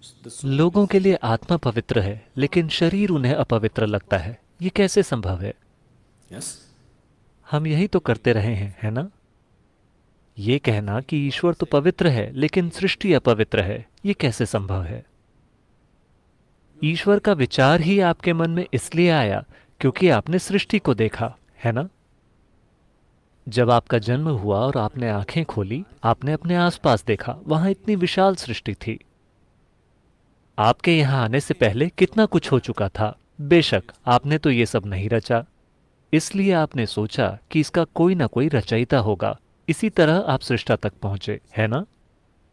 The soul लोगों is. के लिए आत्मा पवित्र है लेकिन शरीर उन्हें अपवित्र लगता है। ये कैसे संभव है? Yes? हम यही तो करते रहे हैं, है ना? ये कहना कि ईश्वर तो पवित्र है लेकिन सृष्टि अपवित्र है, ये कैसे संभव है? ईश्वर का विचार ही आपके मन में इसलिए आया क्योंकि आपने सृष्टि को देखा, है ना? जब आपका जन्म हुआ और आपने आंखें खोली, आपने अपने आसपास देखा, वहां इतनी विशाल सृष्टि थी। आपके यहाँ आने से पहले कितना कुछ हो चुका था। बेशक आपने तो ये सब नहीं रचा, इसलिए आपने सोचा कि इसका कोई ना कोई रचयिता होगा। इसी तरह आप सृष्टा तक पहुंचे, है ना?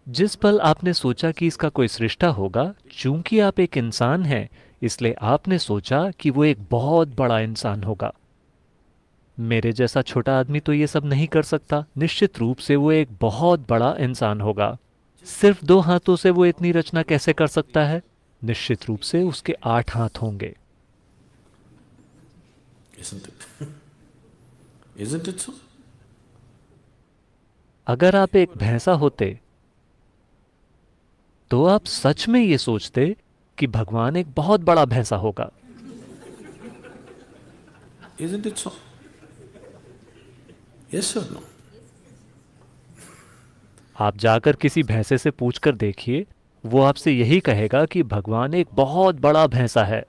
जिस पल आपने सोचा कि इसका कोई सृष्टा होगा, चूंकि आप एक इंसान हैं, इसलिए आपने सोचा कि वो एक बहुत बड़ा इंसान होगा। मेरे जैसा छोटा आदमी तो ये सब नहीं कर सकता। निश्चित रूप से वो एक बहुत बड़ा इंसान होगा। सिर्फ 2 हाथों से वो इतनी रचना कैसे कर सकता है? निश्चित रूप से उसके 8 हाथ होंगे। Isn't it? Isn't it so? अगर आप एक भैंसा होते तो आप सच में ये सोचते कि भगवान एक बहुत बड़ा भैंसा होगा। Isn't it so? Yes or no? आप जाकर किसी भैंसे से पूछकर देखिए, वो आपसे यही कहेगा कि भगवान एक बहुत बड़ा भैंसा है,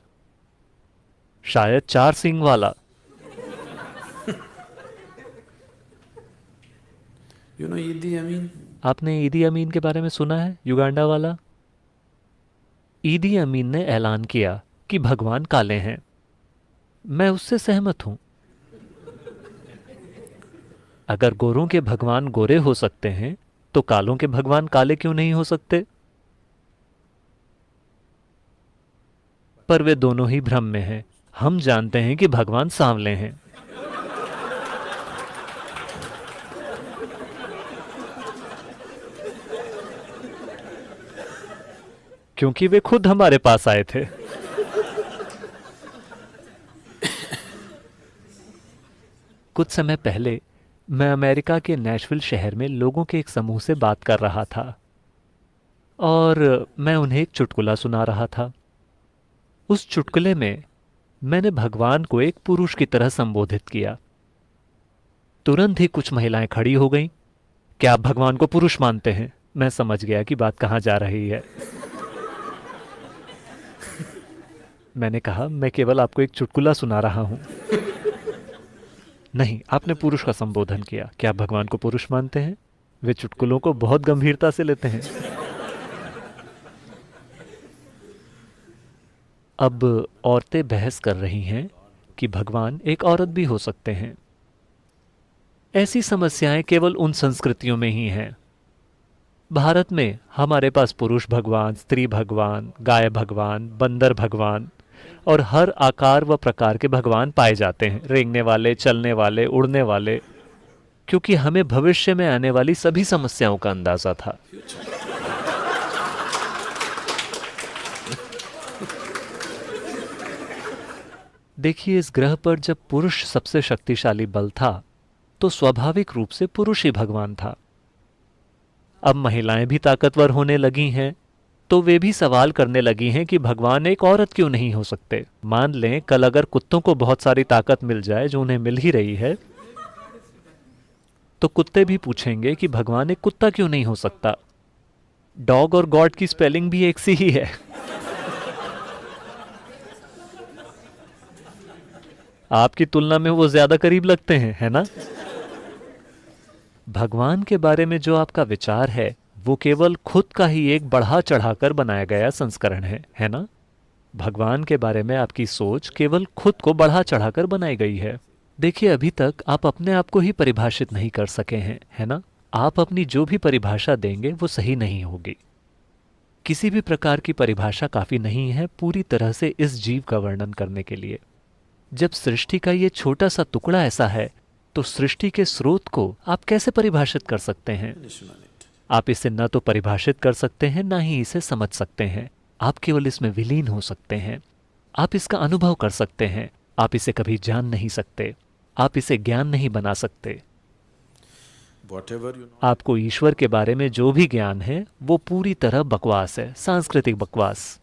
शायद 4 सींग वाला। You know Idi Amin? आपने ईदी अमीन के बारे में सुना है, युगांडा वाला? ईदी अमीन ने ऐलान किया कि भगवान काले हैं। मैं उससे सहमत हूं। अगर गोरों के भगवान गोरे हो सकते हैं तो कालों के भगवान काले क्यों नहीं हो सकते? पर वे दोनों ही भ्रम में हैं। हम जानते हैं कि भगवान सांवले हैं क्योंकि वे खुद हमारे पास आए थे। कुछ समय पहले मैं अमेरिका के नेशविल शहर में लोगों के एक समूह से बात कर रहा था और मैं उन्हें एक चुटकुला सुना रहा था। उस चुटकुले में मैंने भगवान को एक पुरुष की तरह संबोधित किया। तुरंत ही कुछ महिलाएं खड़ी हो गईं। क्या आप भगवान को पुरुष मानते हैं? मैं समझ गया कि बात कहाँ जा रही है। मैंने कहा, मैं केवल आपको एक चुटकुला सुना रहा हूं। नहीं, आपने पुरुष का संबोधन किया। क्या आप भगवान को पुरुष मानते हैं? वे चुटकुलों को बहुत गंभीरता से लेते हैं। अब औरतें बहस कर रही हैं कि भगवान एक औरत भी हो सकते हैं। ऐसी समस्याएं केवल उन संस्कृतियों में ही हैं। भारत में हमारे पास पुरुष भगवान, स्त्री भगवान, गाय भगवान, बंदर भगवान और हर आकार व प्रकार के भगवान पाए जाते हैं। रेंगने वाले, चलने वाले, उड़ने वाले। क्योंकि हमें भविष्य में आने वाली सभी समस्याओं का अंदाजा था। देखिए, इस ग्रह पर जब पुरुष सबसे शक्तिशाली बल था तो स्वाभाविक रूप से पुरुष ही भगवान था। अब महिलाएं भी ताकतवर होने लगी हैं तो वे भी सवाल करने लगी हैं कि भगवान एक औरत क्यों नहीं हो सकते। मान लें कल अगर कुत्तों को बहुत सारी ताकत मिल जाए, जो उन्हें मिल ही रही है, तो कुत्ते भी पूछेंगे कि भगवान एक कुत्ता क्यों नहीं हो सकता। डॉग और गॉड की स्पेलिंग भी एक सी ही है। आपकी तुलना में वो ज्यादा करीब लगते हैं, है ना? भगवान के बारे में जो आपका विचार है वो केवल खुद का ही एक बढ़ा चढ़ाकर बनाया गया संस्करण है ना? भगवान के बारे में आपकी सोच केवल खुद को बढ़ा चढ़ाकर बनाई गई है। देखिए, अभी तक आप अपने आप को ही परिभाषित नहीं कर सके हैं, है ना? आप अपनी जो भी परिभाषा देंगे वो सही नहीं होगी। किसी भी प्रकार की परिभाषा काफी नहीं है पूरी तरह से इस जीव का वर्णन करने के लिए। जब सृष्टि का ये छोटा सा टुकड़ा ऐसा है तो सृष्टि के स्रोत को आप कैसे परिभाषित कर सकते हैं? Definition on it. आप इसे न तो परिभाषित कर सकते हैं ना ही इसे समझ सकते हैं। आप केवल इसमें विलीन हो सकते हैं। आप इसका अनुभव कर सकते हैं। आप इसे कभी जान नहीं सकते। आप इसे ज्ञान नहीं बना सकते। whatever you know. आपको ईश्वर के बारे में जो भी ज्ञान है वो पूरी तरह बकवास है, सांस्कृतिक बकवास।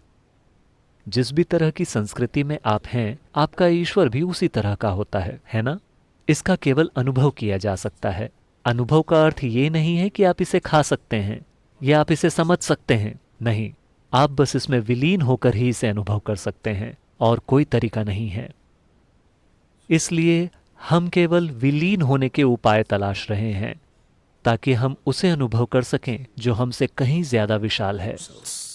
जिस भी तरह की संस्कृति में आप हैं, आपका ईश्वर भी उसी तरह का होता है ना? इसका केवल अनुभव किया जा सकता है। अनुभव का अर्थ ये नहीं है कि आप इसे खा सकते हैं या आप इसे समझ सकते हैं। नहीं, आप बस इसमें विलीन होकर ही इसे अनुभव कर सकते हैं, और कोई तरीका नहीं है। इसलिए हम केवल विलीन होने के उपाय तलाश रहे हैं, ताकि हम उसे अनुभव कर सकें जो हमसे कहीं ज्यादा विशाल है। Ourselves.